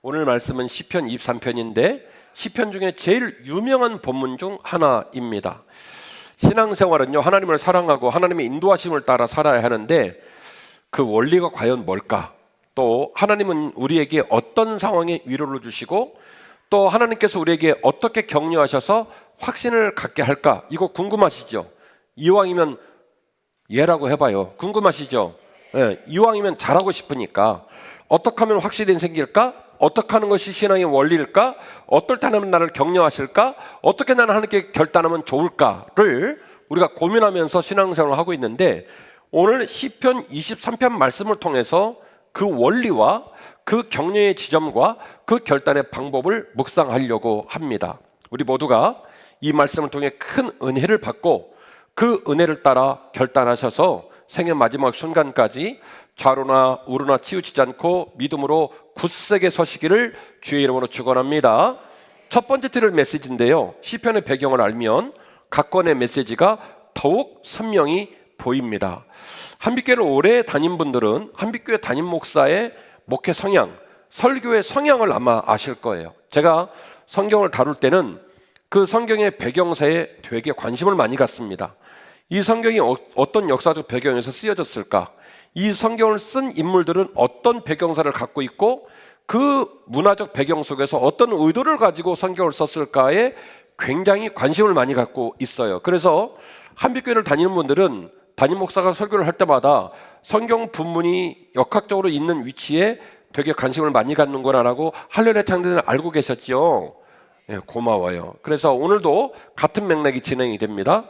오늘 말씀은 시편 23편인데 시편 중에 제일 유명한 본문 중 하나입니다. 신앙생활은요, 하나님을 사랑하고 하나님의 인도하심을 따라 살아야 하는데 그 원리가 과연 뭘까? 또 하나님은 우리에게 어떤 상황에 위로를 주시고 또 하나님께서 우리에게 어떻게 격려하셔서 확신을 갖게 할까? 이거 궁금하시죠? 이왕이면 예라고 해봐요. 궁금하시죠? 네, 이왕이면 잘하고 싶으니까 어떻게 하면 확실히 생길까? 어떻게 하는 것이 신앙의 원리일까? 어떨 때 하나님은 나를 격려하실까? 어떻게 나는 하나님께 결단하면 좋을까를 우리가 고민하면서 신앙생활을 하고 있는데, 오늘 시편 23편 말씀을 통해서 그 원리와 그 격려의 지점과 그 결단의 방법을 묵상하려고 합니다. 우리 모두가 이 말씀을 통해 큰 은혜를 받고 그 은혜를 따라 결단하셔서 생의 마지막 순간까지 좌로나 우로나 치우치지 않고 믿음으로 굳세게 서시기를 주의 이름으로 축원합니다. 첫 번째 드릴 메시지인데요, 시편의 배경을 알면 각 건의 메시지가 더욱 선명히 보입니다. 한빛교회를 오래 다닌 분들은 한빛교회 담임 목사의 목회 성향, 설교의 성향을 아마 아실 거예요. 제가 성경을 다룰 때는 그 성경의 배경사에 되게 관심을 많이 갖습니다. 이 성경이 어떤 역사적 배경에서 쓰여졌을까? 이 성경을 쓴 인물들은 어떤 배경사를 갖고 있고 그 문화적 배경 속에서 어떤 의도를 가지고 성경을 썼을까에 굉장히 관심을 많이 갖고 있어요. 그래서 한빛교회를 다니는 분들은 담임 목사가 설교를 할 때마다 성경 본문이 역학적으로 있는 위치에 되게 관심을 많이 갖는구나라고 할렐루야 창들은 알고 계셨죠? 네, 고마워요. 그래서 오늘도 같은 맥락이 진행이 됩니다.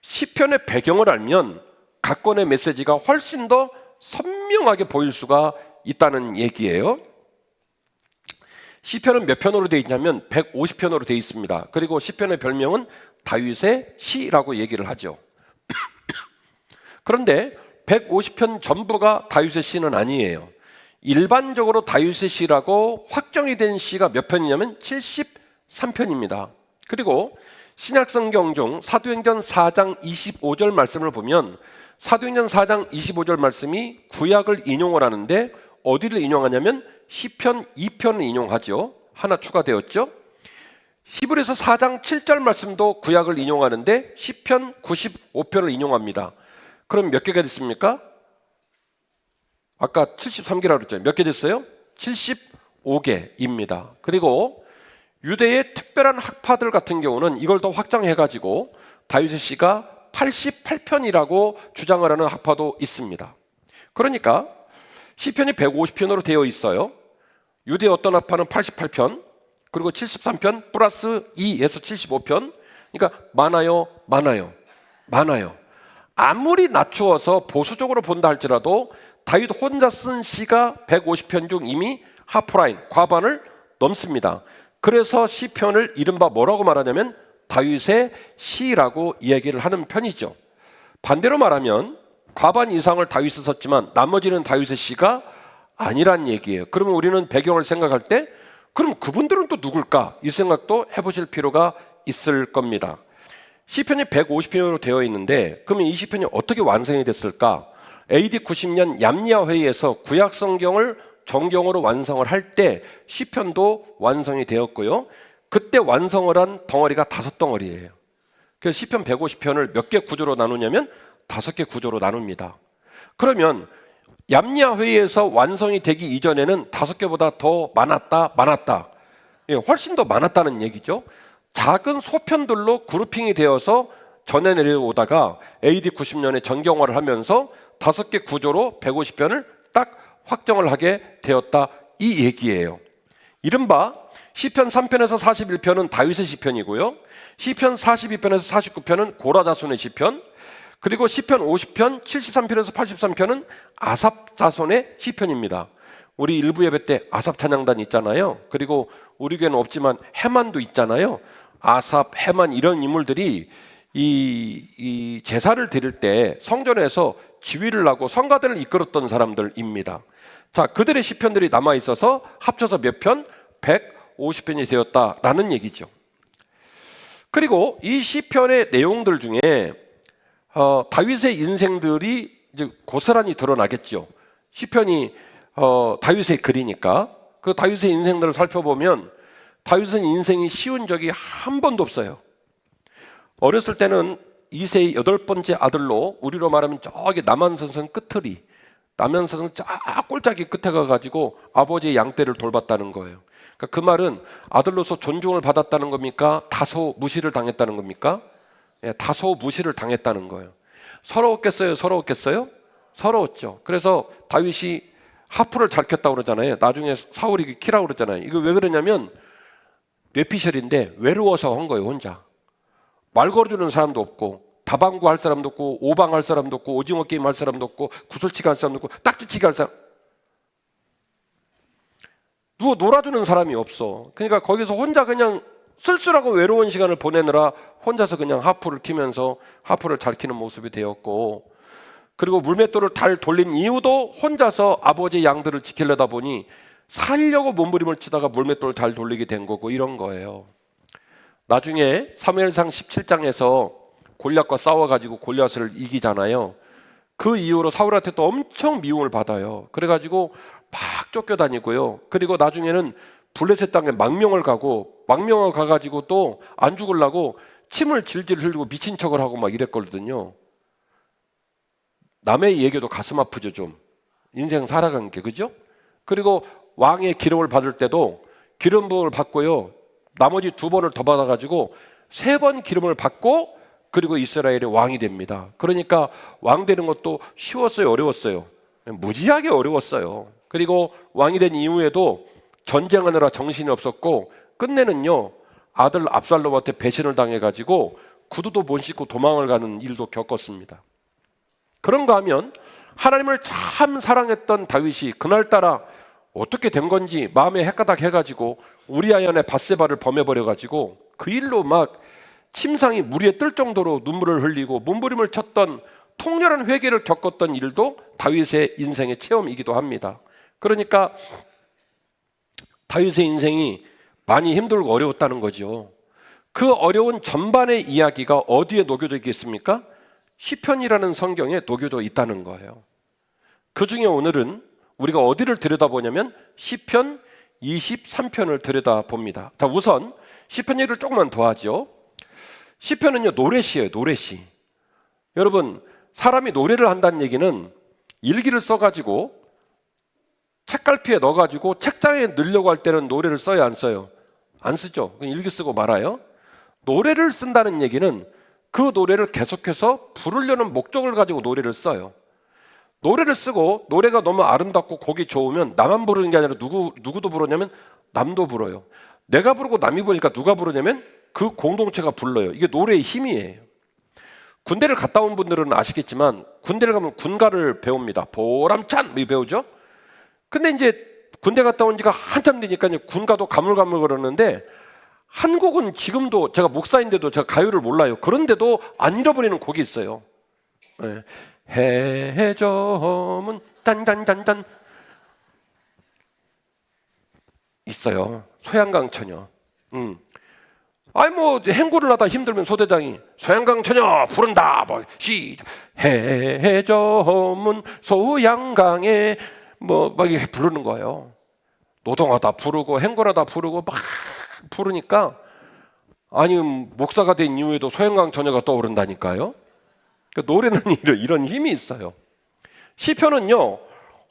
시편의 배경을 알면 각 건의 메시지가 훨씬 더 선명하게 보일 수가 있다는 얘기예요. 시편은 몇 편으로 되어 있냐면 150편으로 되어 있습니다. 그리고 시편의 별명은 다윗의 시라고 얘기를 하죠. 그런데 150편 전부가 다윗의 시는 아니에요. 일반적으로 다윗의 시라고 확정이 된 시가 몇 편이냐면 73편입니다. 그리고 신약성경 중 사도행전 4장 25절 말씀을 보면 사도행전 4장 25절 말씀이 구약을 인용을 하는데 어디를 인용하냐면 시편 2편을 인용하죠. 하나 추가되었죠. 히브리서 4장 7절 말씀도 구약을 인용하는데 시편 95편을 인용합니다. 그럼 몇 개가 됐습니까? 아까 73개라고 그랬죠. 몇 개 됐어요? 75개입니다. 그리고 유대의 특별한 학파들 같은 경우는 이걸 더 확장해가지고 다윗의 시가 88편이라고 주장을 하는 학파도 있습니다. 그러니까 시편이 150편으로 되어 있어요. 유대의 어떤 학파는 88편, 그리고 73편 플러스 2에서 75편. 그러니까 많아요. 아무리 낮추어서 보수적으로 본다 할지라도 다윗 혼자 쓴 시가 150편 중 이미 하프라인, 과반을 넘습니다. 그래서 시편을 이른바 뭐라고 말하냐면 다윗의 시라고 이야기를 하는 편이죠. 반대로 말하면 과반 이상을 다윗이 썼지만 나머지는 다윗의 시가 아니란 얘기예요. 그러면 우리는 배경을 생각할 때 그럼 그분들은 또 누굴까? 이 생각도 해보실 필요가 있을 겁니다. 시편이 150편으로 되어 있는데 그러면 이 시편이 어떻게 완성이 됐을까? AD 90년 얌니아 회의에서 구약 성경을 정경으로 완성을 할 때 시편도 완성이 되었고요. 그때 완성을 한 덩어리가 5덩어리예요. 그래서 시편 150편을 몇 개 구조로 나누냐면 5개 구조로 나눕니다. 그러면 얌니아 회의에서 완성이 되기 이전에는 5개보다 더 많았다. 예, 훨씬 더 많았다는 얘기죠. 작은 소편들로 그룹핑이 되어서 전해 내려오다가 AD 90년에 정경화를 하면서 5개 구조로 150편을 딱 확정을 하게 되었다, 이 얘기예요. 이른바 시편 3편에서 41편은 다윗의 시편이고요, 시편 42편에서 49편은 고라 자손의 시편, 그리고 시편 50편, 73편에서 83편은 아삽 자손의 시편입니다. 우리 일부 예배 때 아삽 찬양단 있잖아요. 그리고 우리 교회는 없지만 해만도 있잖아요. 아삽, 해만 이런 인물들이 이 제사를 드릴 때 성전에서 지휘를 하고 성가대를 이끌었던 사람들입니다. 자, 그들의 시편들이 남아있어서 합쳐서 몇 편? 150편이 되었다라는 얘기죠. 그리고 이 시편의 내용들 중에 다윗의 인생들이 이제 고스란히 드러나겠죠. 시편이 다윗의 글이니까. 그 다윗의 인생들을 살펴보면 다윗은 인생이 쉬운 적이 한 번도 없어요. 어렸을 때는 이세의 8번째 아들로, 우리로 말하면 저기 남한산성 끝터리, 남한산성 쫙 꼴짜기 끝에 가가지고 아버지의 양떼를 돌봤다는 거예요. 그러니까 그 말은 아들로서 존중을 받았다는 겁니까? 다소 무시를 당했다는 겁니까? 예, 다소 무시를 당했다는 거예요. 서러웠겠어요? 서러웠겠어요? 서러웠죠. 그래서 다윗이 하프를 잘 켰다고 그러잖아요. 나중에 사울이 키라고 그러잖아요. 이거 왜 그러냐면 뇌피셜인데 외로워서 한 거예요. 혼자. 말 걸어주는 사람도 없고, 다방구 할 사람도 없고, 오방 할 사람도 없고, 오징어 게임 할 사람도 없고, 구슬치기 할 사람도 없고, 딱지치기 할 사람, 누워 놀아주는 사람이 없어. 그러니까 거기서 혼자 그냥 쓸쓸하고 외로운 시간을 보내느라 혼자서 그냥 하프를 키면서 하프를 잘 키는 모습이 되었고, 그리고 물맷돌을 달 돌린 이유도 혼자서 아버지의 양들을 지키려다 보니 살려고 몸부림을 치다가 물맷돌을 잘 돌리게 된 거고, 이런 거예요. 나중에 사무엘상 17장에서 골리앗과 싸워가지고 골리앗을 이기잖아요. 그 이후로 사울한테 또 엄청 미움을 받아요. 그래가지고 막 쫓겨다니고요. 그리고 나중에는 블레셋 땅에 망명을 가가지고 또 안 죽으려고 침을 질질 흘리고 미친 척을 하고 막 이랬거든요. 남의 얘기도 가슴 아프죠, 좀. 인생 살아간 게, 그죠? 그리고 왕의 기름을 받을 때도 기름 부음을 받고요. 나머지 2번을 더 받아가지고 3번 기름을 받고 그리고 이스라엘의 왕이 됩니다. 그러니까 왕 되는 것도 쉬웠어요, 어려웠어요? 무지하게 어려웠어요. 그리고 왕이 된 이후에도 전쟁하느라 정신이 없었고, 끝내는요 아들 압살롬한테 배신을 당해가지고 구두도 못 신고 도망을 가는 일도 겪었습니다. 그런가 하면 하나님을 참 사랑했던 다윗이 그날따라 어떻게 된 건지 마음에 헷가닥 해가지고 우리아의 아내 밧세바를 범해버려가지고 그 일로 막 침상이 물 위에 뜰 정도로 눈물을 흘리고 몸부림을 쳤던 통렬한 회개를 겪었던 일도 다윗의 인생의 체험이기도 합니다. 그러니까 다윗의 인생이 많이 힘들고 어려웠다는 거죠. 그 어려운 전반의 이야기가 어디에 녹여져 있겠습니까? 시편이라는 성경에 녹여져 있다는 거예요. 그 중에 오늘은 우리가 어디를 들여다보냐면 시편 23편을 들여다봅니다. 자, 우선 시편 얘기를 조금만 더 하죠. 시편은요 노래시예요. 노래시. 여러분, 사람이 노래를 한다는 얘기는 일기를 써가지고 책갈피에 넣어가지고 책장에 넣으려고 할 때는 노래를 써요, 안 써요? 안 쓰죠. 그냥 일기 쓰고 말아요. 노래를 쓴다는 얘기는 그 노래를 계속해서 부르려는 목적을 가지고 노래를 써요. 노래를 쓰고 노래가 너무 아름답고 곡이 좋으면 나만 부르는 게 아니라 누구도 부르냐면 남도 불어요. 내가 부르고 남이 부르니까 누가 부르냐면 그 공동체가 불러요. 이게 노래의 힘이에요. 군대를 갔다 온 분들은 아시겠지만 군대를 가면 군가를 배웁니다. 보람찬 배우죠. 근데 이제 군대 갔다 온 지가 한참 되니까 이제 군가도 가물가물 거렸는데, 한 곡은 지금도 제가 목사인데도 제가 가요를 몰라요. 그런데도 안 잃어버리는 곡이 있어요. 네. 해저문 짠짠짠짠 있어요. 소양강 처녀. 아니 뭐 행구를 하다 힘들면 소대장이 소양강 처녀 부른다. 뭐 시작. 해저문 소양강에 막 이렇게 부르는 거예요. 노동하다 부르고 행구하다 부르고 막 부르니까, 아니 목사가 된 이후에도 소양강 처녀가 떠오른다니까요. 그러니까 노래는 이런 힘이 있어요. 시편은요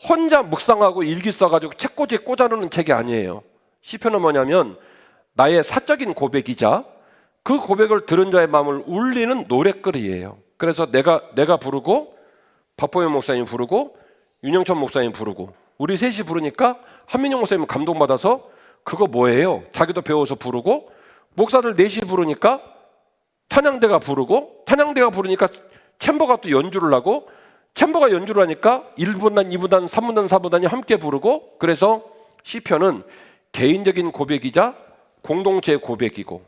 혼자 묵상하고 일기 써가지고 책꽂이에 꽂아놓는 책이 아니에요. 시편은 뭐냐면 나의 사적인 고백이자 그 고백을 들은 자의 마음을 울리는 노랫글이에요. 그래서 내가 부르고 박보영 목사님 부르고 윤영천 목사님 부르고 우리 셋이 부르니까 한민영 목사님 감동받아서 그거 뭐예요? 자기도 배워서 부르고, 목사들 넷이 부르니까 찬양대가 부르고, 찬양대가 부르니까 챔버가 또 연주를 하고, 챔버가 연주를 하니까 1분단, 2분단, 3분단, 4분단이 함께 부르고, 그래서 시편은 개인적인 고백이자 공동체의 고백이고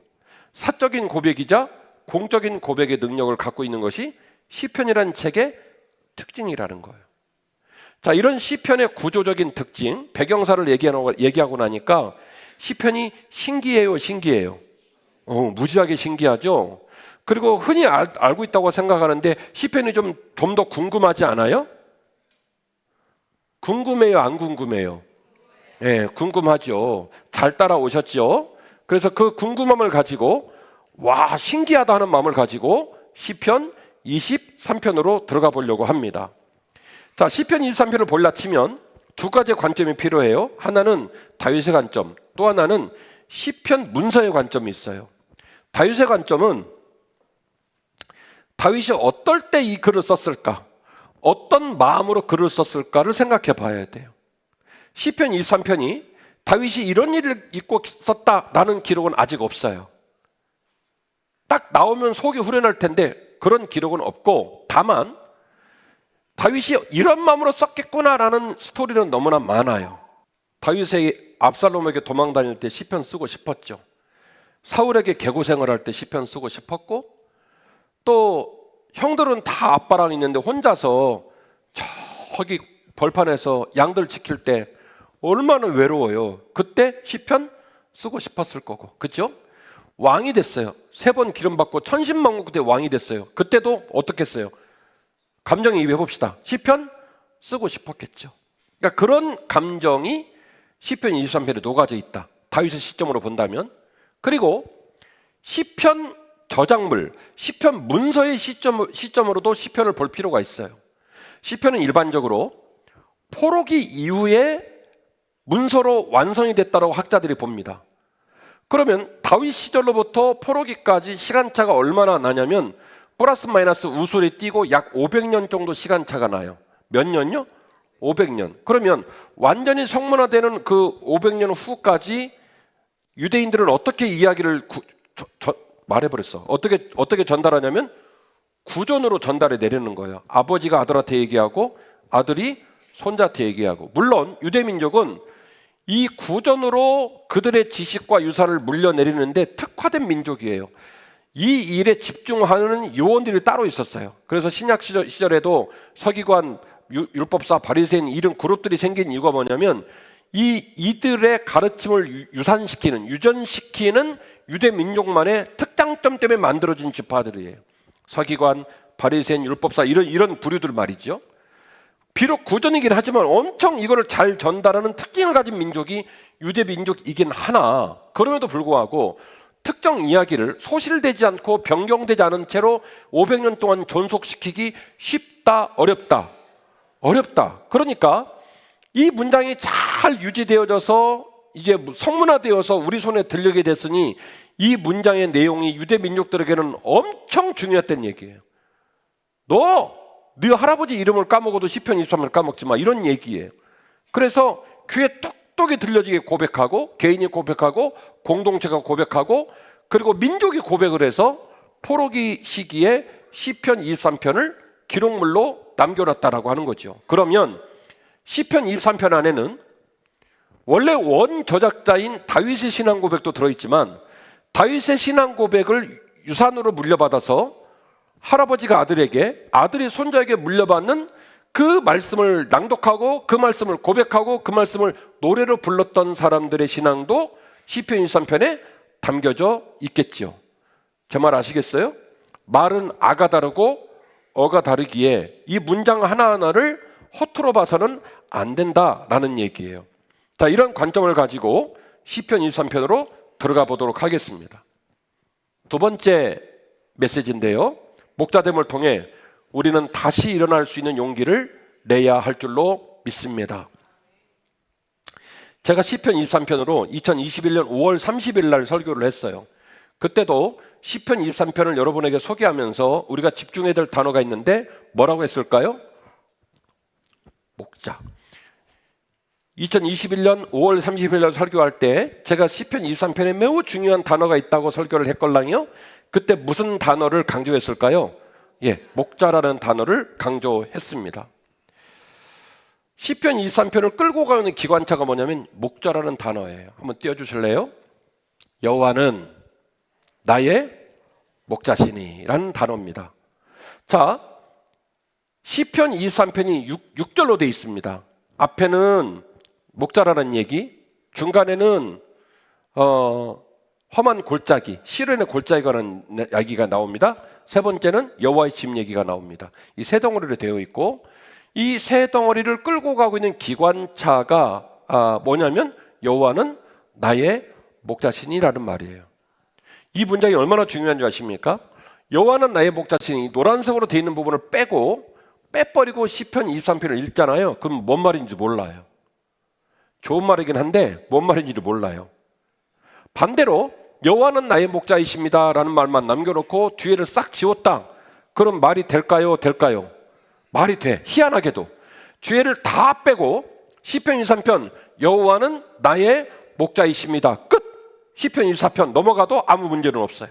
사적인 고백이자 공적인 고백의 능력을 갖고 있는 것이 시편이라는 책의 특징이라는 거예요. 자, 이런 시편의 구조적인 특징, 배경사를 얘기하고 나니까 시편이 신기해요, 신기해요? 무지하게 신기하죠? 그리고 흔히 알고 있다고 생각하는데 시편이 좀 더 궁금하지 않아요? 궁금해요, 안 궁금해요? 예, 궁금하죠. 잘 따라오셨죠? 그래서 그 궁금함을 가지고 와, 신기하다 하는 마음을 가지고 시편 23편으로 들어가 보려고 합니다. 자, 시편 23편을 볼라 치면 두 가지의 관점이 필요해요. 하나는 다윗의 관점, 또 하나는 시편 문서의 관점이 있어요. 다윗의 관점은 다윗이 어떨 때 이 글을 썼을까? 어떤 마음으로 글을 썼을까를 생각해 봐야 돼요. 시편 23편이 다윗이 이런 일을 잊고 썼다라는 기록은 아직 없어요. 딱 나오면 속이 후련할 텐데 그런 기록은 없고, 다만 다윗이 이런 마음으로 썼겠구나라는 스토리는 너무나 많아요. 다윗이 압살롬에게 도망 다닐 때 시편 쓰고 싶었죠. 사울에게 개고생을 할 때 시편 쓰고 싶었고, 또 형들은 다 아빠랑 있는데 혼자서 저기 벌판에서 양들 지킬 때 얼마나 외로워요. 그때 시편 쓰고 싶었을 거고, 그렇죠? 왕이 됐어요. 3번 기름 받고 천신만고 그때 왕이 됐어요. 그때도 어떻게 했어요? 감정이입해 봅시다. 시편 쓰고 싶었겠죠. 그러니까 그런 감정이 시편 23편에 녹아져 있다. 다윗의 시점으로 본다면. 그리고 시편 저작물, 시편 문서의 시점으로도 시편을 볼 필요가 있어요. 시편은 일반적으로 포로기 이후에 문서로 완성이 됐다고 학자들이 봅니다. 그러면 다윗 시절로부터 포로기까지 시간차가 얼마나 나냐면 플러스 마이너스 우술이 띄고 약 500년 정도 시간차가 나요. 몇 년요? 500년. 그러면 완전히 성문화되는 그 500년 후까지 유대인들은 어떻게 이야기를 말해버렸어. 어떻게 전달하냐면 구전으로 전달해 내리는 거예요. 아버지가 아들한테 얘기하고 아들이 손자한테 얘기하고. 물론 유대민족은 이 구전으로 그들의 지식과 유산을 물려내리는데 특화된 민족이에요. 이 일에 집중하는 요원들이 따로 있었어요. 그래서 신약 시절에도 서기관, 율법사, 바리새인 이런 그룹들이 생긴 이유가 뭐냐면 이들의 가르침을 유산시키는, 유전시키는 유대 민족만의 특장점 때문에 만들어진 지파들이에요. 서기관, 바리새인, 율법사 이런 부류들 말이죠. 비록 구전이긴 하지만 엄청 이거를 잘 전달하는 특징을 가진 민족이 유대 민족이긴 하나, 그럼에도 불구하고 특정 이야기를 소실되지 않고 변경되지 않은 채로 500년 동안 존속시키기 쉽다, 어렵다. 어렵다. 그러니까 이 문장이 잘 유지되어져서 이제 성문화되어서 우리 손에 들리게 됐으니 이 문장의 내용이 유대 민족들에게는 엄청 중요했던 얘기예요. 네 할아버지 이름을 까먹어도 시편 23편을 까먹지 마, 이런 얘기예요. 그래서 귀에 똑똑히 들려지게 고백하고, 개인이 고백하고, 공동체가 고백하고, 그리고 민족이 고백을 해서 포로기 시기에 시편 23편을 기록물로 남겨놨다라고 하는 거죠. 그러면 시편 23편 안에는 원래 원 저작자인 다윗의 신앙 고백도 들어있지만, 다윗의 신앙 고백을 유산으로 물려받아서 할아버지가 아들에게, 아들이 손자에게 물려받는 그 말씀을 낭독하고 그 말씀을 고백하고 그 말씀을 노래로 불렀던 사람들의 신앙도 시편 23편에 담겨져 있겠죠. 제 말 아시겠어요? 말은 아가 다르고 어가 다르기에 이 문장 하나하나를 허투루 봐서는 안 된다라는 얘기예요. 자, 이런 관점을 가지고 시편 23편으로 들어가 보도록 하겠습니다. 두 번째 메시지인데요, 목자됨을 통해 우리는 다시 일어날 수 있는 용기를 내야 할 줄로 믿습니다. 제가 시편 23편으로 2021년 5월 30일 날 설교를 했어요. 그때도 시편 23편을 여러분에게 소개하면서 우리가 집중해야 될 단어가 있는데 뭐라고 했을까요? 목자. 2021년 5월 30일 날 설교할 때 제가 시편 23편에 매우 중요한 단어가 있다고 설교를 했걸랑요. 그때 무슨 단어를 강조했을까요? 목자라는 단어를 강조했습니다. 시편 23편을 끌고 가는 기관차가 뭐냐면 목자라는 단어예요. 한번 띄워주실래요? 여호와는 나의 목자시니라는 단어입니다. 자, 시편 23편이 6절로 되어 있습니다. 앞에는 목자라는 얘기, 중간에는 험한 골짜기, 시련의 골짜기가 라는 이야기가 나옵니다. 세 번째는 여호와의 집 얘기가 나옵니다. 이 세 덩어리로 되어 있고, 이 세 덩어리를 끌고 가고 있는 기관차가 뭐냐면 여호와는 나의 목자시니라는 말이에요. 이 문장이 얼마나 중요한 줄 아십니까? 여호와는 나의 목자시니 노란색으로 되어 있는 부분을 빼버리고 시편 23편을 읽잖아요. 그럼 뭔 말인지 몰라요. 좋은 말이긴 한데 뭔 말인지도 몰라요. 반대로 여호와는 나의 목자이십니다 라는 말만 남겨놓고 뒤에를 싹 지웠다. 그럼 말이 될까요? 말이 돼. 희한하게도 뒤에를 다 빼고 시편 23편 여호와는 나의 목자이십니다. 끝. 시편 24편 넘어가도 아무 문제는 없어요.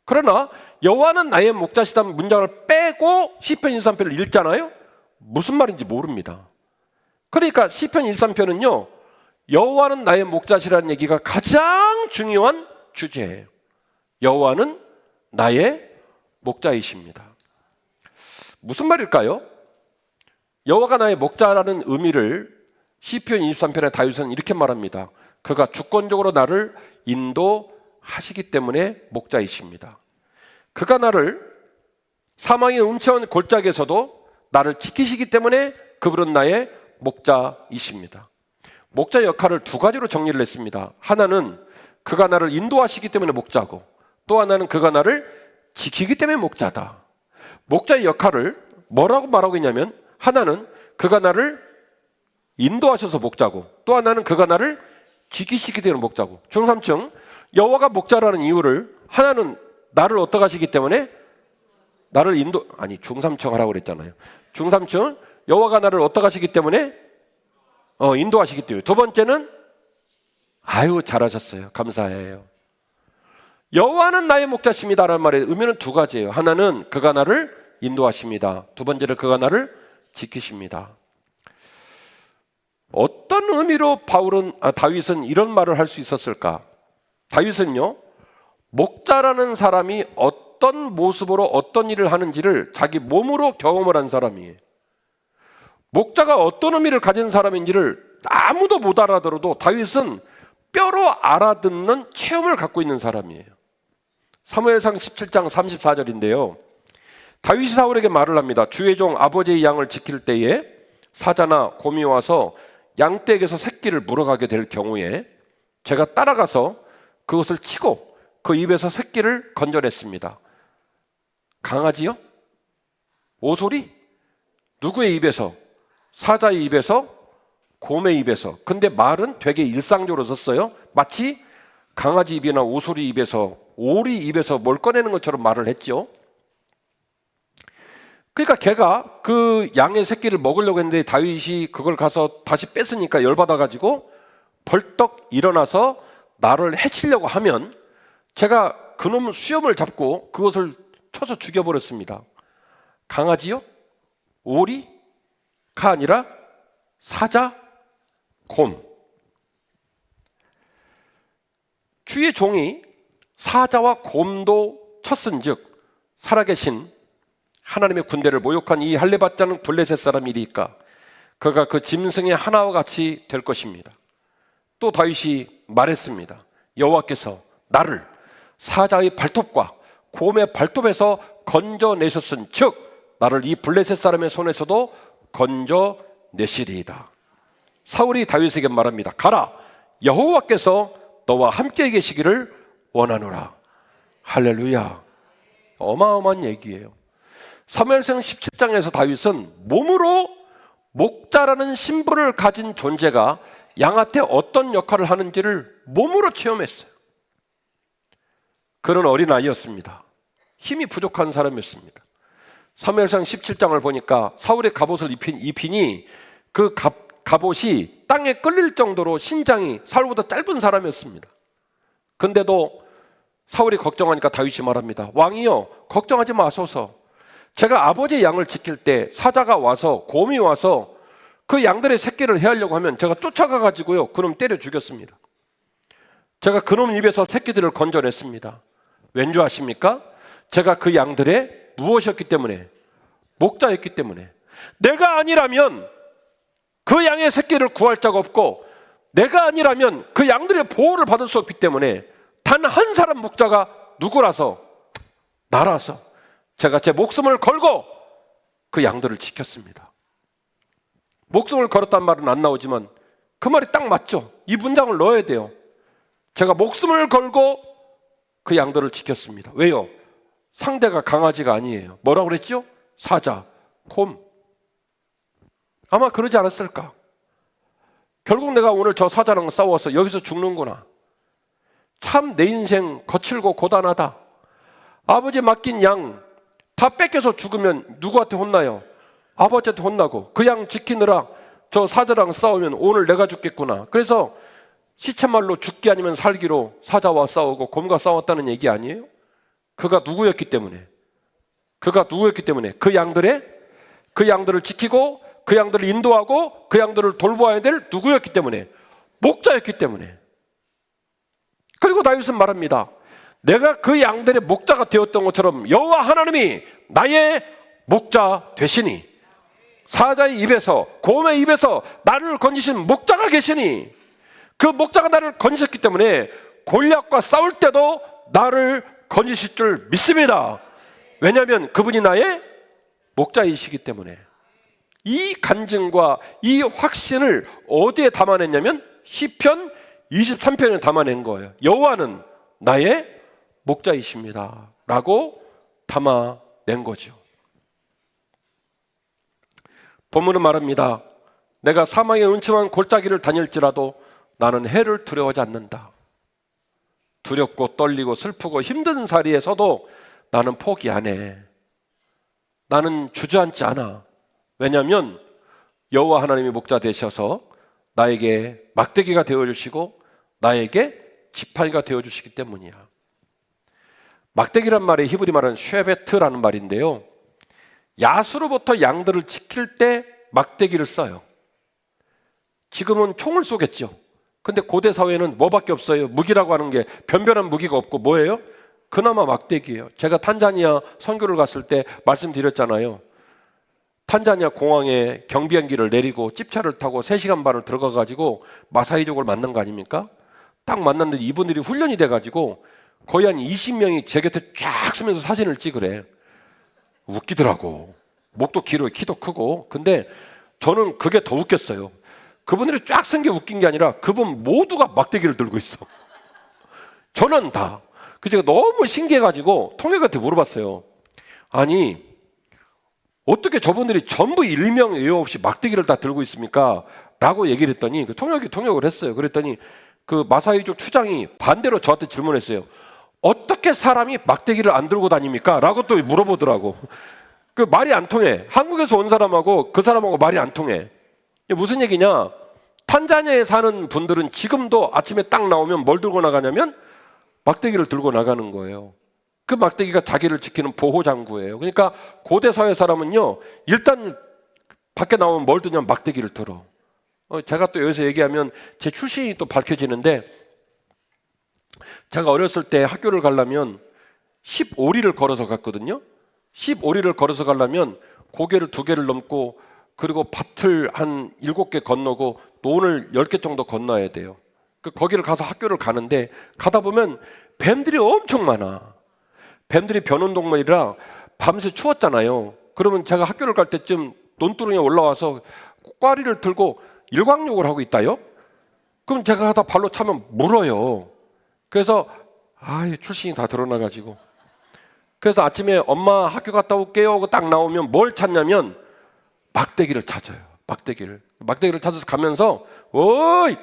그러나 여호와는 나의 목자시다는 문장을 빼고 시편 23편을 읽잖아요. 무슨 말인지 모릅니다. 그러니까 시편 23편은요, 여호와는 나의 목자시라는 얘기가 가장 중요한 주제예요. 여호와는 나의 목자이십니다. 무슨 말일까요? 여호와가 나의 목자라는 의미를 시편 23편의 다윗은 이렇게 말합니다. 그가 주권적으로 나를 인도하시기 때문에 목자이십니다. 그가 나를 사망의 음채한 골짜기에서도 나를 지키시기 때문에 그분은 나의 목자이십니다. 목자 역할을 두 가지로 정리를 했습니다. 하나는 그가 나를 인도하시기 때문에 목자고, 또 하나는 그가 나를 지키기 때문에 목자다. 목자의 역할을 뭐라고 말하고 있냐면, 하나는 그가 나를 인도하셔서 목자고, 또 하나는 그가 나를 지키시기 때문에 목자고. 중삼층 여호와가 목자라는 이유를, 하나는 나를 어떻게 하시기 때문에 나를 중삼층 하라고 그랬잖아요. 중삼층 여호와가 나를 어떻게 하시기 때문에 인도하시기 때문에. 두 번째는 잘하셨어요. 감사해요. 여호와는 나의 목자십니다라는 말의 의미는 두 가지예요. 하나는 그가 나를 인도하십니다. 두 번째는 그가 나를 지키십니다. 어떤 의미로 다윗은 이런 말을 할 수 있었을까? 다윗은요, 목자라는 사람이 어떤 모습으로 어떤 일을 하는지를 자기 몸으로 경험을 한 사람이에요. 목자가 어떤 의미를 가진 사람인지를 아무도 못 알아들어도 다윗은 뼈로 알아듣는 체험을 갖고 있는 사람이에요. 사무엘상 17장 34절인데요. 다윗이 사울에게 말을 합니다. 주의 종 아버지의 양을 지킬 때에 사자나 곰이 와서 양떼에게서 새끼를 물어가게 될 경우에 제가 따라가서 그것을 치고 그 입에서 새끼를 건져냈습니다. 강아지요? 오소리? 누구의 입에서? 사자의 입에서? 곰의 입에서. 근데 말은 되게 일상적으로 썼어요. 마치 강아지 입이나 오소리 입에서, 오리 입에서 뭘 꺼내는 것처럼 말을 했죠. 그러니까 걔가 그 양의 새끼를 먹으려고 했는데 다윗이 그걸 가서 다시 뺐으니까 열받아가지고 벌떡 일어나서 나를 해치려고 하면 제가 그놈 수염을 잡고 그것을 쳐서 죽여버렸습니다. 강아지요? 오리가 아니라 사자, 곰. 주의 종이 사자와 곰도 쳤은즉 살아계신 하나님의 군대를 모욕한 이 할례받지 않은 블레셋 사람이리까 그가 그 짐승의 하나와 같이 될 것입니다. 또 다윗이 말했습니다. 여호와께서 나를 사자의 발톱과 곰의 발톱에서 건져내셨은 즉 나를 이 블레셋 사람의 손에서도 건져내시리이다. 사울이 다윗에게 말합니다. 가라, 여호와께서 너와 함께 계시기를 원하노라. 할렐루야. 어마어마한 얘기예요. 사무엘상 17장에서 다윗은 몸으로 목자라는 신분을 가진 존재가 양한테 어떤 역할을 하는지를 몸으로 체험했어요. 그런 어린아이였습니다. 힘이 부족한 사람이었습니다. 사무엘상 17장을 보니까 사울의 갑옷을 입히니 그 갑옷이 땅에 끌릴 정도로 신장이 사울보다 짧은 사람이었습니다. 근데도 사울이 걱정하니까 다윗이 말합니다. 왕이여, 걱정하지 마소서. 제가 아버지의 양을 지킬 때 사자가 와서, 곰이 와서 그 양들의 새끼를 해하려고 하면 제가 쫓아가가지고요, 그놈 때려 죽였습니다. 제가 그놈 입에서 새끼들을 건져냈습니다. 왠지 아십니까? 제가 그 양들의 무엇이었기 때문에? 목자였기 때문에. 내가 아니라면 그 양의 새끼를 구할 자가 없고, 내가 아니라면 그 양들의 보호를 받을 수 없기 때문에 단 한 사람 목자가 누구라서? 나라서 제가 제 목숨을 걸고 그 양들을 지켰습니다. 목숨을 걸었단 말은 안 나오지만 그 말이 딱 맞죠. 이 문장을 넣어야 돼요. 제가 목숨을 걸고 그 양들을 지켰습니다. 왜요? 상대가 강아지가 아니에요. 뭐라고 그랬죠? 사자, 곰. 아마 그러지 않았을까? 결국 내가 오늘 저 사자랑 싸워서 여기서 죽는구나. 참 내 인생 거칠고 고단하다. 아버지 맡긴 양 다 뺏겨서 죽으면 누구한테 혼나요? 아버지한테 혼나고 그 양 지키느라 저 사자랑 싸우면 오늘 내가 죽겠구나. 그래서 시쳇말로 죽기 아니면 살기로 사자와 싸우고 곰과 싸웠다는 얘기 아니에요? 그가 누구였기 때문에 그 양들을 지키고 그 양들을 인도하고 그 양들을 돌보아야 될 누구였기 때문에, 목자였기 때문에. 그리고 다윗은 말합니다. 내가 그 양들의 목자가 되었던 것처럼 여호와 하나님이 나의 목자 되시니, 사자의 입에서 곰의 입에서 나를 건지신 목자가 계시니, 그 목자가 나를 건지셨기 때문에 골리앗과 싸울 때도 나를 건지실 줄 믿습니다. 왜냐하면 그분이 나의 목자이시기 때문에. 이 간증과 이 확신을 어디에 담아냈냐면 시편 23편에 담아낸 거예요. 여호와는 나의 목자이십니다 라고 담아낸 거죠. 본문은 말합니다. 내가 사망의 은침한 골짜기를 다닐지라도 나는 해를 두려워하지 않는다. 두렵고 떨리고 슬프고 힘든 자리에서도 나는 포기 안 해. 나는 주저앉지 않아. 왜냐하면 여호와 하나님이 목자 되셔서 나에게 막대기가 되어주시고 나에게 지팡이가 되어주시기 때문이야. 막대기란 말이 히브리 말은 쉐베트라는 말인데요, 야수로부터 양들을 지킬 때 막대기를 써요. 지금은 총을 쏘겠죠. 근데 고대 사회는 뭐밖에 없어요? 무기라고 하는 게 변변한 무기가 없고 뭐예요? 그나마 막대기예요. 제가 탄자니아 선교를 갔을 때 말씀드렸잖아요. 탄자니아 공항에 경비행기를 내리고 찝차를 타고 3시간 반을 들어가가지고 마사이족을 만난 거 아닙니까? 딱 만났는데 이분들이 훈련이 돼가지고 거의 한 20명이 제 곁에 쫙 서면서 사진을 찍으래. 웃기더라고. 목도 길고 키도 크고. 근데 저는 그게 더 웃겼어요. 그분들이 쫙 쓴 게 웃긴 게 아니라 그분 모두가 막대기를 들고 있어. 저는 다. 그래서 제가 너무 신기해가지고 통역한테 물어봤어요. 아니, 어떻게 저분들이 전부 일명 예외 없이 막대기를 다 들고 있습니까? 라고 얘기를 했더니 그 통역이 통역을 했어요. 그랬더니 그 마사이족 추장이 반대로 저한테 질문했어요. 어떻게 사람이 막대기를 안 들고 다닙니까? 라고 또 물어보더라고. 그 말이 안 통해. 한국에서 온 사람하고 그 사람하고 말이 안 통해. 무슨 얘기냐? 탄자니아에 사는 분들은 지금도 아침에 딱 나오면 뭘 들고 나가냐면 막대기를 들고 나가는 거예요. 그 막대기가 자기를 지키는 보호장구예요. 그러니까 고대 사회 사람은요, 일단 밖에 나오면 뭘 드냐면 막대기를 들어. 제가 또 여기서 얘기하면 제 출신이 또 밝혀지는데, 제가 어렸을 때 학교를 가려면 15리를 걸어서 갔거든요. 15리를 걸어서 가려면 고개를 2개를 넘고, 그리고 밭을 한 7개 건너고 논을 10개 정도 건너야 돼요. 거기를 가서 학교를 가는데, 가다 보면 뱀들이 엄청 많아. 뱀들이 변온동물이라 밤새 추웠잖아요. 그러면 제가 학교를 갈 때쯤 논두렁에 올라와서 꽈리를 들고 일광욕을 하고 있다요? 그럼 제가 가다 발로 차면 물어요. 그래서 출신이 다 드러나가지고, 그래서 아침에 엄마 학교 갔다 올게요 하고 딱 나오면 뭘 찾냐면 막대기를 찾아요. 막대기를 찾아서 가면서 어이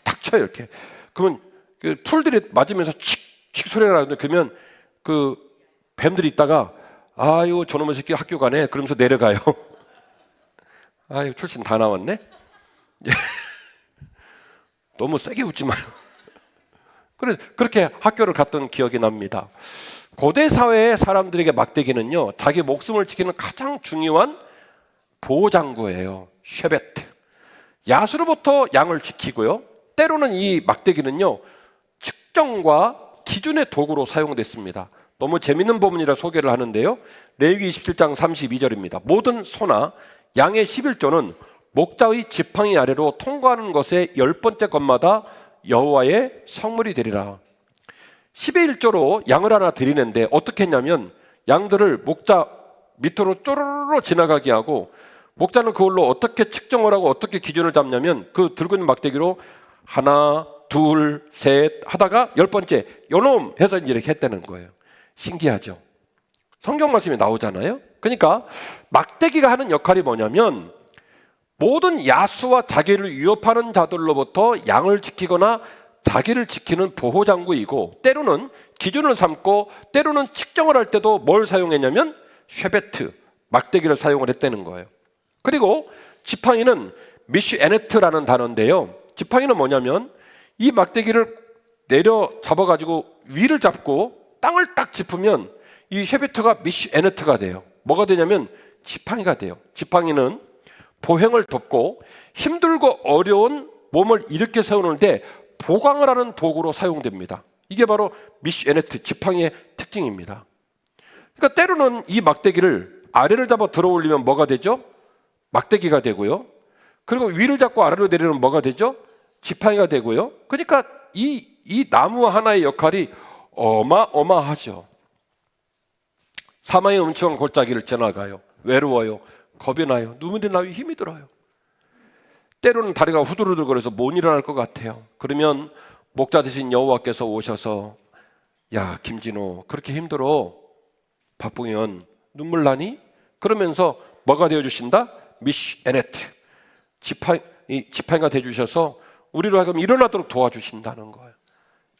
탁 쳐요. 이렇게. 그러면 그 풀들이 맞으면서 칙칙 소리가 나는데, 그러면 그 뱀들이 있다가 아유 저놈의 새끼 학교 가네 그러면서 내려가요. 아유 출신 다 나왔네. 너무 세게 웃지 마요. 그렇게 학교를 갔던 기억이 납니다. 고대 사회의 사람들에게 막대기는요, 자기 목숨을 지키는 가장 중요한 보호장구예요. 쉐베트. 야수로부터 양을 지키고요, 때로는 이 막대기는요 측정과 기준의 도구로 사용됐습니다. 너무 재밌는 부분이라 소개를 하는데요, 레위기 27장 32절입니다. 모든 소나 양의 11조는 목자의 지팡이 아래로 통과하는 것의 10번째 것마다 여호와의 성물이 되리라. 10의 1조로 양을 하나 드리는데 어떻게 했냐면 양들을 목자 밑으로 쪼르르 지나가게 하고 목자는 그걸로 어떻게 측정을 하고 어떻게 기준을 잡냐면 그 들고 있는 막대기로 하나, 둘, 셋 하다가 10번째 요놈 해서 이렇게 했다는 거예요. 신기하죠? 성경 말씀이 나오잖아요. 그러니까 막대기가 하는 역할이 뭐냐면 모든 야수와 자기를 위협하는 자들로부터 양을 지키거나 자기를 지키는 보호장구이고, 때로는 기준을 삼고 때로는 측정을 할 때도 뭘 사용했냐면 쉐베트, 막대기를 사용을 했다는 거예요. 그리고 지팡이는 미슈에네트라는 단어인데요, 지팡이는 뭐냐면 이 막대기를 내려 잡아가지고 위를 잡고 땅을 딱 짚으면 이 쉐베트가 미슈에네트가 돼요. 뭐가 되냐면 지팡이가 돼요. 지팡이는 보행을 돕고 힘들고 어려운 몸을 일으켜 세우는데 보강을 하는 도구로 사용됩니다. 이게 바로 미슈에네트, 지팡이의 특징입니다. 그러니까 때로는 이 막대기를 아래를 잡아 들어 올리면 뭐가 되죠? 막대기가 되고요. 그리고 위를 잡고 아래로 내리면 뭐가 되죠? 지팡이가 되고요. 그러니까 이 나무 하나의 역할이 어마어마하죠. 사망의 음침한 골짜기를 지나가요. 외로워요. 겁이 나요. 눈물이 나요. 힘이 들어요. 때로는 다리가 후들후들거려서 못 일어날 것 같아요. 그러면 목자 되신 여호와께서 오셔서 야 김진호 그렇게 힘들어 바쁘면 눈물 나니? 그러면서 뭐가 되어주신다? 미슈에네트, 지팡이가 되어주셔서 우리로 하여금 일어나도록 도와주신다는 거예요.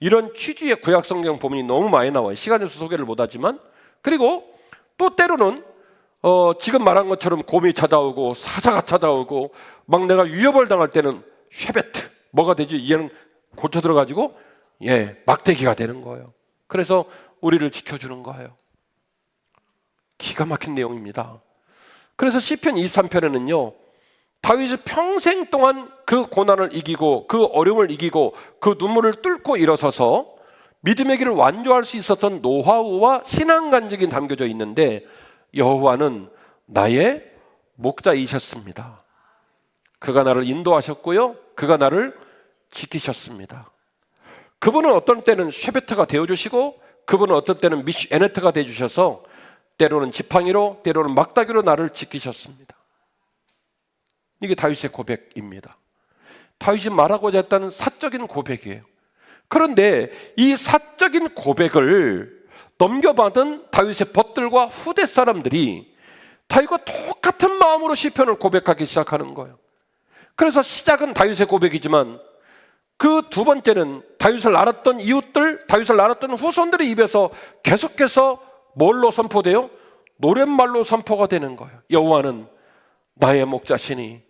이런 취지의 구약성경 본문이 너무 많이 나와요. 시간이 없어서 소개를 못하지만. 그리고 또 때로는 지금 말한 것처럼 곰이 찾아오고 사자가 찾아오고 막 내가 위협을 당할 때는 쉐베트, 뭐가 되지? 얘는 고쳐 들어가지고 막대기가 되는 거예요. 그래서 우리를 지켜주는 거예요. 기가 막힌 내용입니다. 그래서 시편 23편에는요 다윗이 평생 동안 그 고난을 이기고 그 어려움을 이기고 그 눈물을 뚫고 일어서서 믿음의 길을 완주할 수 있었던 노하우와 신앙 간증이 담겨져 있는데, 여호와는 나의 목자이셨습니다. 그가 나를 인도하셨고요, 그가 나를 지키셨습니다. 그분은 어떤 때는 쉐베트가 되어주시고 그분은 어떤 때는 미슈에네트가 되어주셔서 때로는 지팡이로 때로는 막다기로 나를 지키셨습니다. 이게 다윗의 고백입니다. 다윗이 말하고자 했다는 사적인 고백이에요. 그런데 이 사적인 고백을 넘겨받은 다윗의 벗들과 후대 사람들이 다윗과 똑같은 마음으로 시편을 고백하기 시작하는 거예요. 그래서 시작은 다윗의 고백이지만 그 두 번째는 다윗을 알았던 이웃들, 다윗을 알았던 후손들의 입에서 계속해서 뭘로 선포돼요? 노랫말로 선포가 되는 거예요. 여호와는 나의 목자시니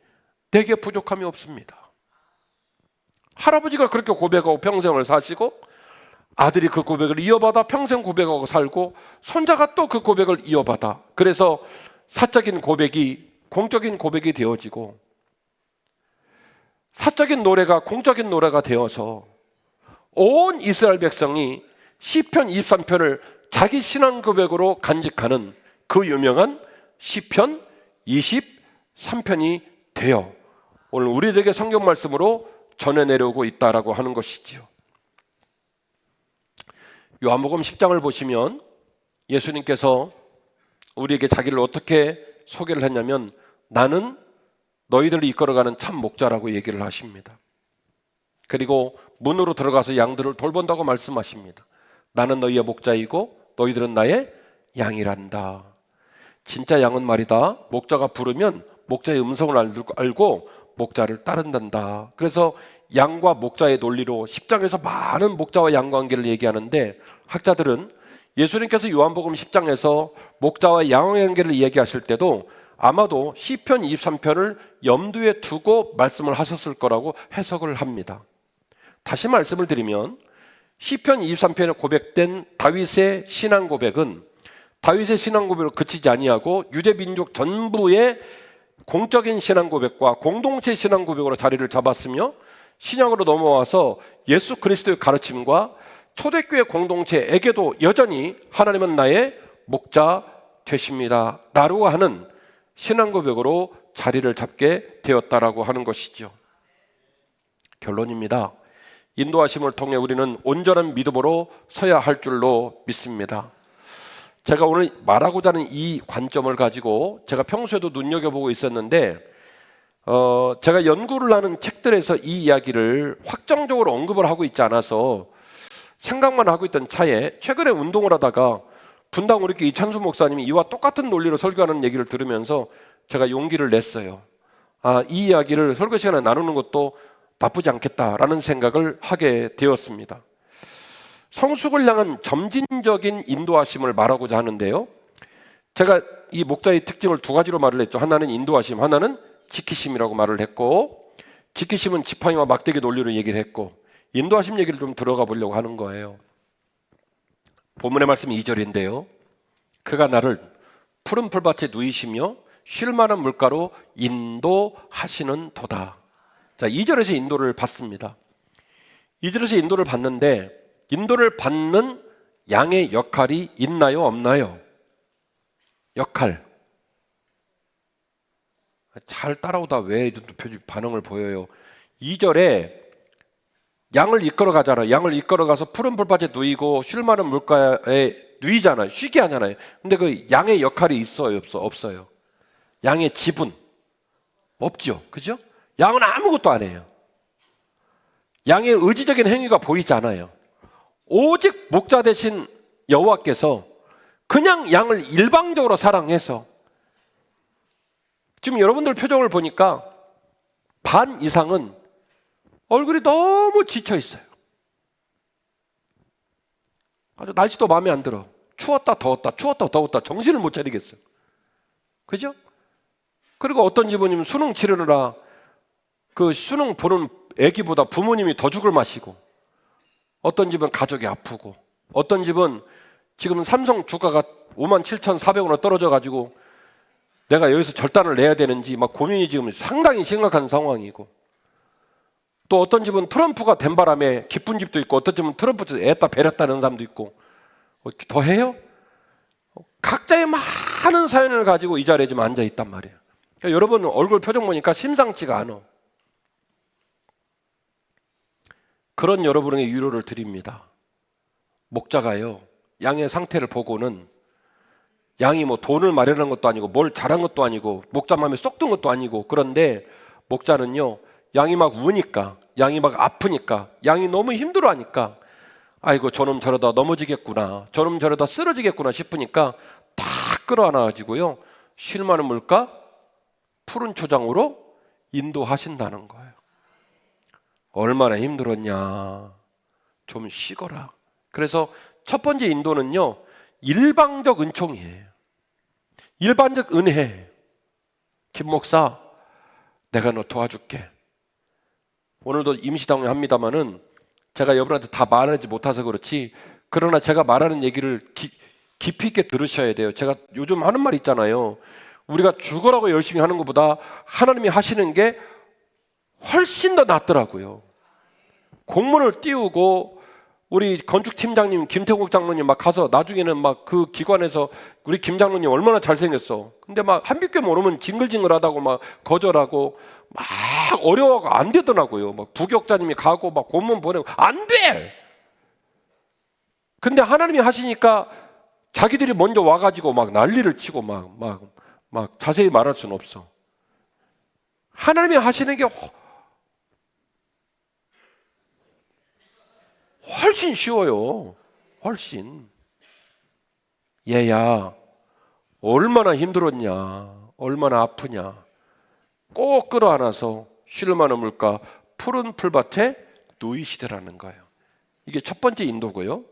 내게 부족함이 없습니다. 할아버지가 그렇게 고백하고 평생을 사시고 아들이 그 고백을 이어받아 평생 고백하고 살고 손자가 또 그 고백을 이어받아, 그래서 사적인 고백이 공적인 고백이 되어지고 사적인 노래가 공적인 노래가 되어서 온 이스라엘 백성이 시편 23편을 자기 신앙 고백으로 간직하는 그 유명한 시편 23편이 되어 오늘 우리에게 성경 말씀으로 전해 내려오고 있다라고 하는 것이지요. 요한복음 10장을 보시면 예수님께서 우리에게 자기를 어떻게 소개를 했냐면 나는 너희들을 이끌어가는 참 목자라고 얘기를 하십니다. 그리고 문으로 들어가서 양들을 돌본다고 말씀하십니다. 나는 너희의 목자이고 너희들은 나의 양이란다. 진짜 양은 말이다, 목자가 부르면 목자의 음성을 알고 목자를 따른단다. 그래서 양과 목자의 논리로 10장에서 많은 목자와 양 관계를 얘기하는데, 학자들은 예수님께서 요한복음 10장에서 목자와 양의 관계를 얘기하실 때도 아마도 시편 23편을 염두에 두고 말씀을 하셨을 거라고 해석을 합니다. 다시 말씀을 드리면 시편 23편에 고백된 다윗의 신앙 고백은 다윗의 신앙 고백으로 그치지 아니하고 유대 민족 전부의 공적인 신앙 고백과 공동체 신앙 고백으로 자리를 잡았으며, 신약으로 넘어와서 예수 그리스도의 가르침과 초대교회 공동체에게도 여전히 하나님은 나의 목자 되십니다 라고 하는 신앙 고백으로 자리를 잡게 되었다라고 하는 것이죠. 결론입니다. 인도하심을 통해 우리는 온전한 믿음으로 서야 할 줄로 믿습니다. 제가 오늘 말하고자 하는 이 관점을 가지고 제가 평소에도 눈여겨보고 있었는데 제가 연구를 하는 책들에서 이 이야기를 확정적으로 언급을 하고 있지 않아서 생각만 하고 있던 차에 최근에 운동을 하다가 분당 우리 교회 이찬수 목사님이 이와 똑같은 논리로 설교하는 얘기를 들으면서 제가 용기를 냈어요. 이 이야기를 설교 시간에 나누는 것도 나쁘지 않겠다라는 생각을 하게 되었습니다. 성숙을 향한 점진적인 인도하심을 말하고자 하는데요, 제가 이 목자의 특징을 두 가지로 말을 했죠. 하나는 인도하심, 하나는 지키심이라고 말을 했고, 지키심은 지팡이와 막대기 논리로 얘기를 했고, 인도하심 얘기를 좀 들어가 보려고 하는 거예요. 본문의 말씀이 2절인데요, 그가 나를 푸른 풀밭에 누이시며 쉴 만한 물가로 인도하시는 도다. 자, 2절에서 인도를 받습니다. 2절에서 인도를 받는데 인도를 받는 양의 역할이 있나요, 없나요? 역할. 잘 따라오다 왜 반응을 보여요? 2절에 양을 이끌어 가잖아요. 양을 이끌어 가서 푸른 풀밭에 누이고 쉴 만한 물가에 누이잖아요. 쉬게 하잖아요. 근데 그 양의 역할이 있어요, 없어요? 양의 지분 없죠, 그죠? 양은 아무것도 안 해요. 양의 의지적인 행위가 보이지 않아요. 오직 목자 되신 여호와께서 그냥 양을 일방적으로 사랑해서, 지금 여러분들 표정을 보니까 반 이상은 얼굴이 너무 지쳐 있어요. 아주 날씨도 마음에 안 들어. 추웠다 더웠다 추웠다 더웠다 정신을 못 차리겠어요. 그죠? 그리고 어떤 집은 수능 치르느라 그 수능 보는 애기보다 부모님이 더 죽을 맛이고, 어떤 집은 가족이 아프고, 어떤 집은 지금 삼성 주가가 57,400원으로 떨어져가지고 내가 여기서 절단을 내야 되는지 막 고민이 지금 상당히 심각한 상황이고, 또 어떤 집은 트럼프가 된 바람에 기쁜 집도 있고, 어떤 집은 트럼프 애따 베렸다는 사람도 있고, 더 해요? 각자의 많은 사연을 가지고 이 자리에 지금 앉아 있단 말이에요. 그러니까 여러분 얼굴 표정 보니까 심상치가 않아. 그런 여러분에게 위로를 드립니다. 목자가요, 양의 상태를 보고는, 양이 뭐 돈을 마련한 것도 아니고 뭘 잘한 것도 아니고 목자 마음에 쏙 든 것도 아니고, 그런데 목자는요, 양이 막 우니까, 양이 막 아프니까, 양이 너무 힘들어하니까, 아이고 저놈 저러다 넘어지겠구나, 저놈 저러다 쓰러지겠구나 싶으니까 다 끌어안아가지고요, 쉴 만한 물가 푸른 초장으로 인도하신다는 거예요. 얼마나 힘들었냐, 좀 쉬거라. 그래서 첫 번째 인도는요, 일방적 은총이에요. 일반적 은혜. 김 목사, 내가 너 도와줄게. 오늘도 임시당회 합니다마는 제가 여러분한테 다 말하지 못해서 그렇지, 그러나 제가 말하는 얘기를 깊이 있게 들으셔야 돼요. 제가 요즘 하는 말 있잖아요. 우리가 죽으라고 열심히 하는 것보다 하나님이 하시는 게 훨씬 더 낫더라고요. 공문을 띄우고 우리 건축팀장님 김태국 장로님 막 가서 나중에는 막 그 기관에서 우리 김 장로님 얼마나 잘생겼어. 근데 막 한빛교 모르면 징글징글하다고 막 거절하고 막 어려워하고 안 되더라고요. 막 부격자님이 가고 막 공문 보내고 안 돼. 근데 하나님이 하시니까 자기들이 먼저 와가지고 막 난리를 치고 막 자세히 말할 수는 없어. 하나님이 하시는 게 훨씬 쉬워요. 훨씬. 얘야, 얼마나 힘들었냐, 얼마나 아프냐, 꼭 끌어안아서 쉴 만한 물가 푸른 풀밭에 누이시더라는 거예요. 이게 첫 번째 인도고요.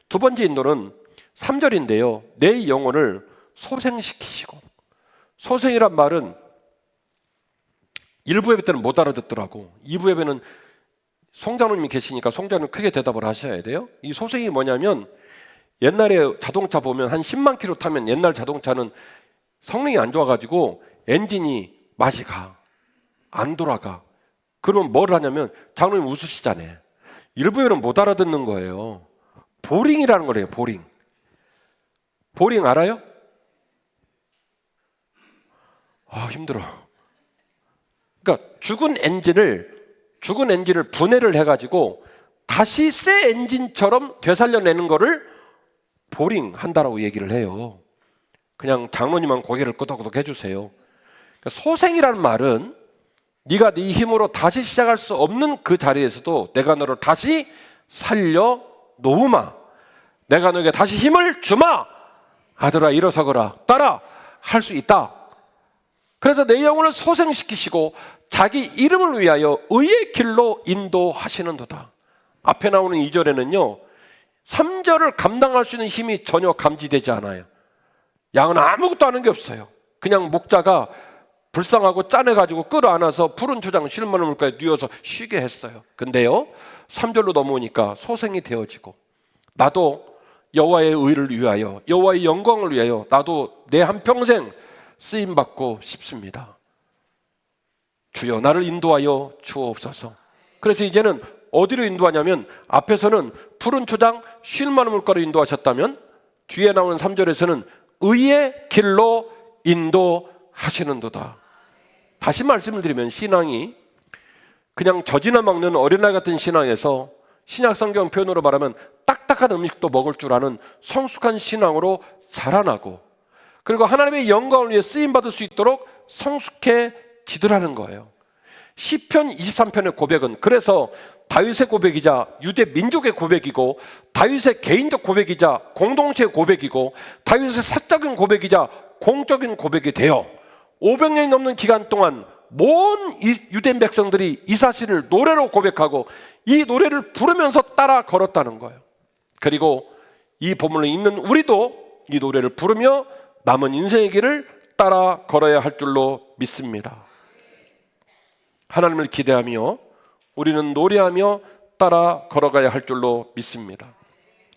두 번째 인도는 3절인데요. 내 영혼을 소생시키시고. 소생이란 말은 1부 예배 때는 못 알아듣더라고. 2부 예배는 송장로님이 계시니까 송장로님 크게 대답을 하셔야 돼요. 이 소생이 뭐냐면, 옛날에 자동차 보면 한 10만 킬로 타면 옛날 자동차는 성능이 안 좋아가지고 엔진이 맛이 가, 안 돌아가. 그러면 뭘 하냐면, 장로님 웃으시잖아요. 일부에는 못 알아듣는 거예요. 보링이라는 거래요. 보링. 보링 알아요? 힘들어. 그러니까 죽은 엔진을 분해를 해가지고 다시 새 엔진처럼 되살려내는 거를 보링 한다라고 얘기를 해요. 그냥 장로님만 고개를 끄덕끄덕 해주세요. 소생이라는 말은 네가 네 힘으로 다시 시작할 수 없는 그 자리에서도 내가 너를 다시 살려 놓으마. 내가 너에게 다시 힘을 주마. 아들아 일어서거라. 따라 할 수 있다. 그래서 내 영혼을 소생시키시고 자기 이름을 위하여 의의 길로 인도하시는도다. 앞에 나오는 2절에는요 3절을 감당할 수 있는 힘이 전혀 감지되지 않아요. 양은 아무것도 하는 게 없어요. 그냥 목자가 불쌍하고 짠해가지고 끌어안아서 푸른 초장 실만한 물가에 뉘어서 쉬게 했어요. 근데요 3절로 넘어오니까 소생이 되어지고 나도 여호와의 의를 위하여 여호와의 영광을 위하여 나도 내 한평생 쓰임받고 싶습니다. 주여 나를 인도하여 주옵소서. 그래서 이제는 어디로 인도하냐면 앞에서는 푸른 초장 쉴 만한 물가로 인도하셨다면 뒤에 나오는 3절에서는 의의 길로 인도하시는도다. 다시 말씀을 드리면 신앙이 그냥 젖이나 먹는 어린아이 같은 신앙에서 신약 성경 표현으로 말하면 딱딱한 음식도 먹을 줄 아는 성숙한 신앙으로 자라나고 그리고 하나님의 영광을 위해 쓰임받을 수 있도록 성숙해지더라는 거예요. 시편 23편의 고백은 그래서 다윗의 고백이자 유대 민족의 고백이고 다윗의 개인적 고백이자 공동체의 고백이고 다윗의 사적인 고백이자 공적인 고백이 되어 500년이 넘는 기간 동안 모든 유대인 백성들이 이 사실을 노래로 고백하고 이 노래를 부르면서 따라 걸었다는 거예요. 그리고 이 본문을 읽는 우리도 이 노래를 부르며 남은 인생의 길을 따라 걸어야 할 줄로 믿습니다. 하나님을 기대하며 우리는 노래하며 따라 걸어가야 할 줄로 믿습니다.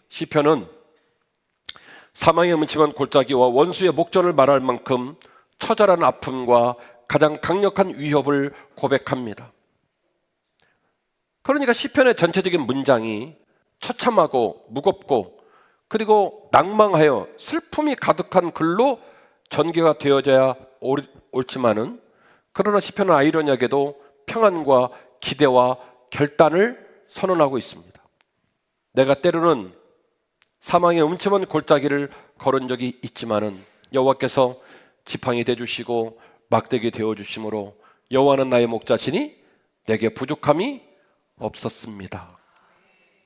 시편은 사망의 음침한 골짜기와 원수의 목전을 말할 만큼 처절한 아픔과 가장 강력한 위협을 고백합니다. 그러니까 시편의 전체적인 문장이 처참하고 무겁고 그리고 낭망하여 슬픔이 가득한 글로 전개가 되어져야 옳지만은 그러나 시편은 아이러니하게도 평안과 기대와 결단을 선언하고 있습니다. 내가 때로는 사망의 음침한 골짜기를 걸은 적이 있지만은 여호와께서 지팡이 되주시고 막대기 되어주심으로 여호와는 나의 목자시니 내게 부족함이 없었습니다.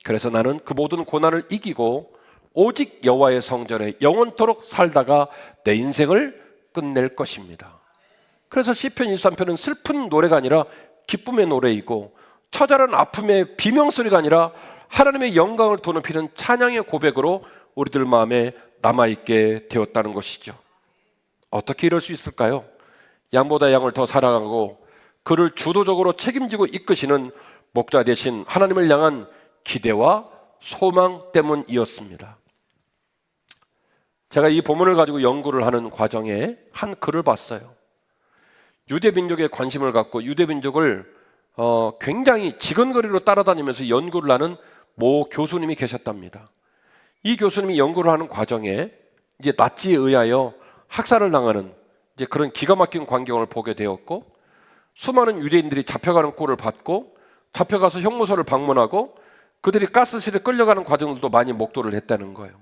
그래서 나는 그 모든 고난을 이기고 오직 여호와의 성전에 영원토록 살다가 내 인생을 끝낼 것입니다. 그래서 시편 23편은 슬픈 노래가 아니라 기쁨의 노래이고 처절한 아픔의 비명소리가 아니라 하나님의 영광을 도높이는 찬양의 고백으로 우리들 마음에 남아있게 되었다는 것이죠. 어떻게 이럴 수 있을까요? 양보다 양을 더 사랑하고 그를 주도적으로 책임지고 이끄시는 목자 되신 하나님을 향한 기대와 소망 때문이었습니다. 제가 이 본문을 가지고 연구를 하는 과정에 한 글을 봤어요. 유대 민족에 관심을 갖고 유대 민족을 굉장히 지근거리로 따라다니면서 연구를 하는 모 교수님이 계셨답니다. 이 교수님이 연구를 하는 과정에 이제 나치에 의하여 학살을 당하는 이제 그런 기가 막힌 광경을 보게 되었고 수많은 유대인들이 잡혀가는 꼴을 봤고 잡혀가서 형무소를 방문하고 그들이 가스실에 끌려가는 과정들도 많이 목도를 했다는 거예요.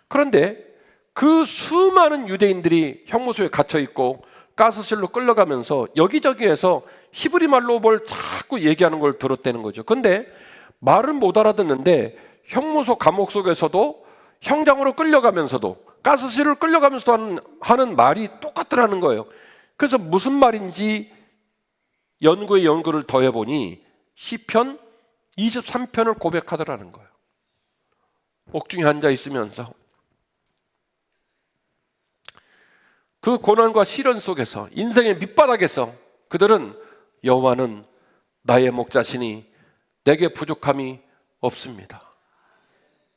그런데 그 수많은 유대인들이 형무소에 갇혀 있고 가스실로 끌려가면서 여기저기에서 히브리 말로 뭘 자꾸 얘기하는 걸 들었다는 거죠. 근데 말은 못 알아듣는데 형무소 감옥 속에서도 형장으로 끌려가면서도 가스실을 끌려가면서도 하는 말이 똑같더라는 거예요. 그래서 무슨 말인지 연구에 연구를 더해보니 시편 23편을 고백하더라는 거예요. 옥중에 앉아 있으면서 그 고난과 시련 속에서 인생의 밑바닥에서 그들은 여호와는 나의 목자시니 내게 부족함이 없습니다.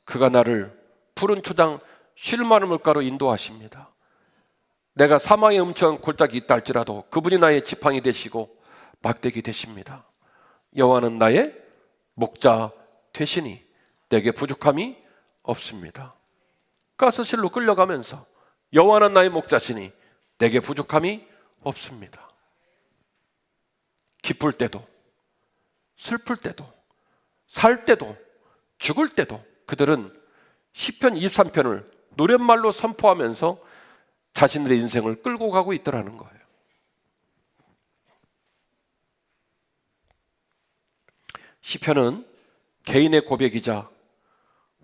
그가 나를 푸른 초장 쉴 만한 물가로 인도하십니다. 내가 사망의 음침한 골짜기 있다 할지라도 그분이 나의 지팡이 되시고 막대기 되십니다. 여호와는 나의 목자 되시니 내게 부족함이 없습니다. 가스실로 끌려가면서 여호와는 나의 목자시니 내게 부족함이 없습니다. 기쁠 때도 슬플 때도 살 때도 죽을 때도 그들은 시편 23편을 노랫말로 선포하면서 자신들의 인생을 끌고 가고 있더라는 거예요. 시편은 개인의 고백이자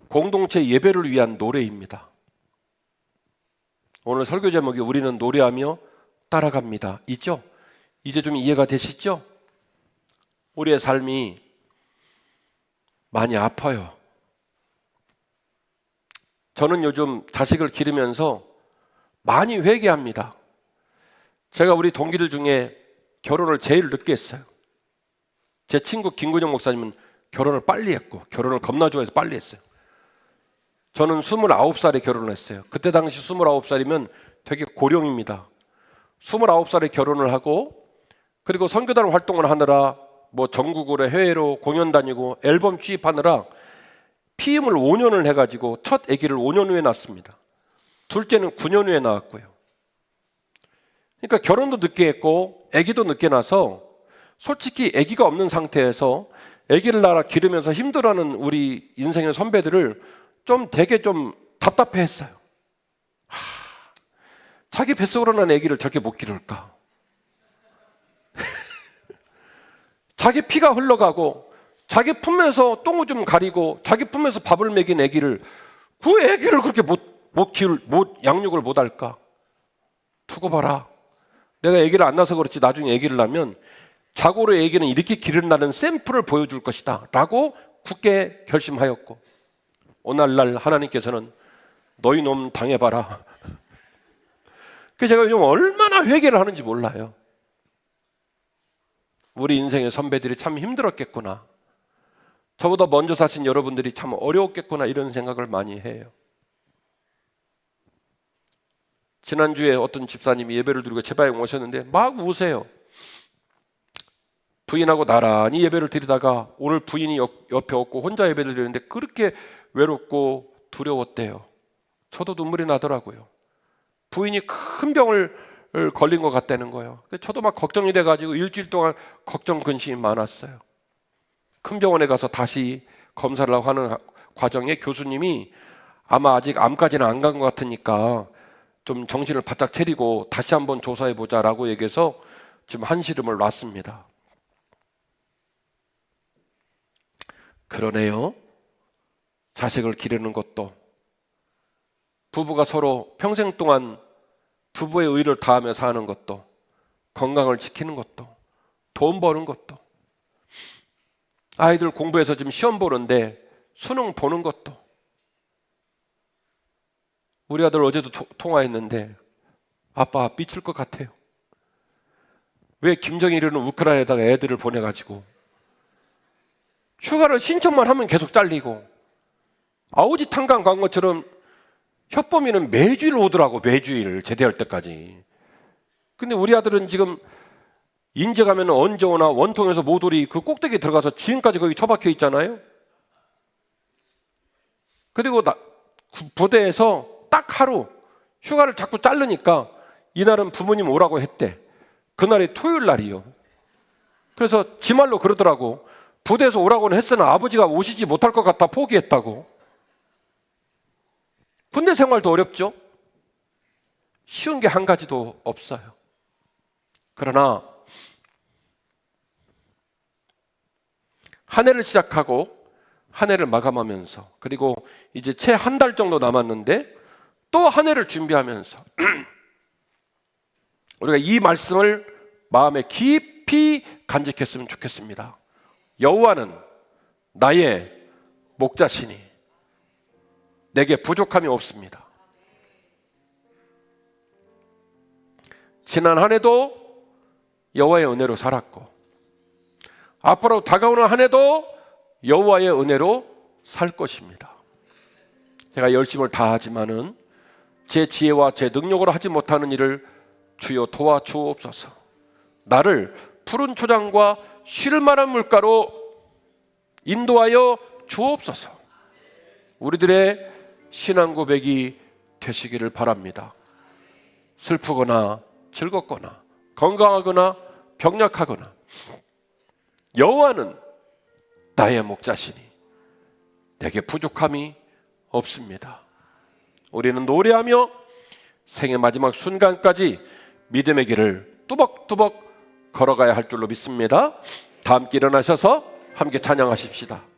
공동체 예배를 위한 노래입니다. 오늘 설교 제목이 우리는 노래하며 따라갑니다. 있죠? 이제 좀 이해가 되시죠? 우리의 삶이 많이 아파요. 저는 요즘 자식을 기르면서 많이 회개합니다. 제가 우리 동기들 중에 결혼을 제일 늦게 했어요. 제 친구 김근영 목사님은 결혼을 빨리 했고 결혼을 겁나 좋아해서 빨리 했어요. 저는 29살에 결혼을 했어요. 그때 당시 29살이면 되게 고령입니다. 29살에 결혼을 하고 그리고 선교단 활동을 하느라 뭐 전국으로 해외로 공연 다니고 앨범 취입하느라 피임을 5년을 해가지고 첫 아기를 5년 후에 낳았습니다. 둘째는 9년 후에 낳았고요. 그러니까 결혼도 늦게 했고 아기도 늦게 낳아서 솔직히 아기가 없는 상태에서 아기를 낳아 기르면서 힘들어하는 우리 인생의 선배들을 되게 답답해했어요. 자기 뱃속으로 난 아기를 저렇게 못 기를까? 자기 피가 흘러가고 자기 품에서 똥오줌 가리고 자기 품에서 밥을 먹인 아기를 그 아기를 그렇게 양육을 못 할까? 두고 봐라. 내가 아기를 안 낳아서 그렇지 나중에 아기를 낳으면 자고로 아기는 이렇게 기른다는 샘플을 보여줄 것이다 라고 굳게 결심하였고 오늘날 하나님께서는 너희 놈 당해봐라. 그래서 제가 요즘 얼마나 회개를 하는지 몰라요. 우리 인생의 선배들이 참 힘들었겠구나. 저보다 먼저 사신 여러분들이 참 어려웠겠구나 이런 생각을 많이 해요. 지난주에 어떤 집사님이 예배를 드리고 제 방에 오셨는데 막 우세요. 부인하고 나란히 예배를 드리다가 오늘 부인이 옆에 없고 혼자 예배를 드리는데 그렇게 외롭고 두려웠대요. 저도 눈물이 나더라고요. 부인이 큰 병을 걸린 것 같다는 거예요. 저도 막 걱정이 돼가지고 일주일 동안 걱정 근심이 많았어요. 큰 병원에 가서 다시 검사를 하고 하는 과정에 교수님이 아마 아직 암까지는 안 간 것 같으니까 좀 정신을 바짝 차리고 다시 한번 조사해보자라고 얘기해서 지금 한시름을 놨습니다. 그러네요. 자식을 기르는 것도 부부가 서로 평생 동안 부부의 의를 다하며 사는 것도 건강을 지키는 것도 돈 버는 것도 아이들 공부해서 지금 시험 보는데 수능 보는 것도 우리 아들 어제도 통화했는데 아빠 미칠 것 같아요. 왜 김정일은 우크라이나에다가 애들을 보내가지고 휴가를 신청만 하면 계속 잘리고 아우지 탄광 간 것처럼 협범이는 매주일 오더라고. 매주일 제대할 때까지. 근데 우리 아들은 지금 인제 가면 언제 오나 원통에서 모돌이 그 꼭대기에 들어가서 지금까지 거기 처박혀 있잖아요. 그리고 부대에서 딱 하루 휴가를 자꾸 자르니까 이날은 부모님 오라고 했대. 그날이 토요일 날이요. 그래서 지 말로 그러더라고. 부대에서 오라고는 했으나 아버지가 오시지 못할 것 같아 포기했다고. 군대 생활도 어렵죠. 쉬운 게 한 가지도 없어요. 그러나 한 해를 시작하고 한 해를 마감하면서 그리고 이제 채 한 달 정도 남았는데 또 한 해를 준비하면서 우리가 이 말씀을 마음에 깊이 간직했으면 좋겠습니다. 여호와는 나의 목자시니 내게 부족함이 없습니다. 지난 한 해도 여호와의 은혜로 살았고 앞으로 다가오는 한 해도 여호와의 은혜로 살 것입니다. 제가 열심을 다하지만은 제 지혜와 제 능력으로 하지 못하는 일을 주여 도와주옵소서. 나를 푸른 초장과 쉴 만한 물가로 인도하여 주옵소서. 우리들의 신앙 고백이 되시기를 바랍니다. 슬프거나 즐겁거나 건강하거나 병약하거나 여호와는 나의 목자시니 내게 부족함이 없습니다. 우리는 노래하며 생의 마지막 순간까지 믿음의 길을 뚜벅뚜벅 걸어가야 할 줄로 믿습니다. 다 함께 일어나셔서 함께 찬양하십시다.